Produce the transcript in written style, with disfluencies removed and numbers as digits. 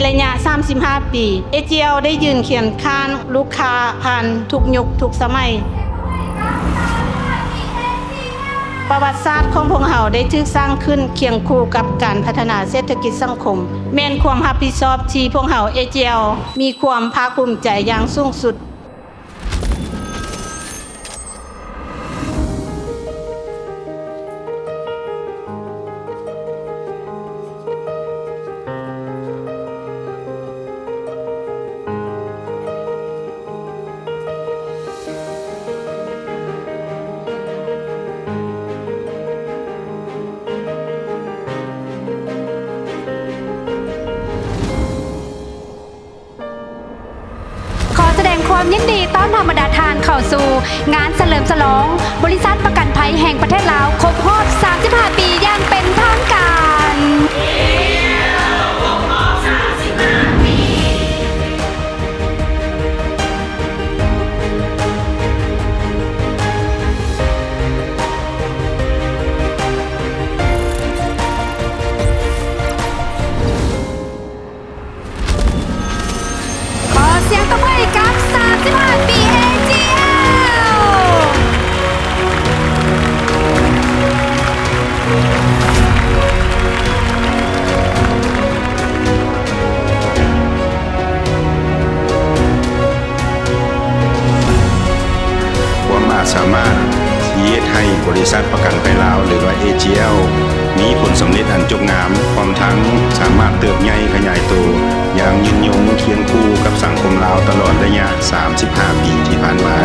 ระยะ 35 ปี AGL ได้ยืนเคียงข้างลูกค้าผ่านทุกยุคทุกสมัยประวัติศาสตร์ของพวกเราได้ถูกสร้างขึ้นเคียงคู่กับการพัฒนาเศรษฐกิจสังคมแม่นความรับผิดชอบที่พวกเรา AGL มีความภาคภูมิใจอย่างสูงสุดแสดงความยินดีต้อนรับบรรดาทานเข้าสู่งานเฉลิมฉลองบริษัทประกันภัยแห่งประเทศลาวครบรอบ 35 ปีอย่างเป็นทางการเสียงตบมือให้กับ 35 ปี AGL ความอาจสามารถที่เฮ็ดให้บริษัทประกันภัยลาวหรือว่า AGL มีผลสำเร็จอันจบงามพร้อมทั้งสามารถเติบใหญ่ขยายตัวอย่างยืนยงเคียงคู่กับสังคมลาวตลอดระยะ 35 ปีที่ผ่านมา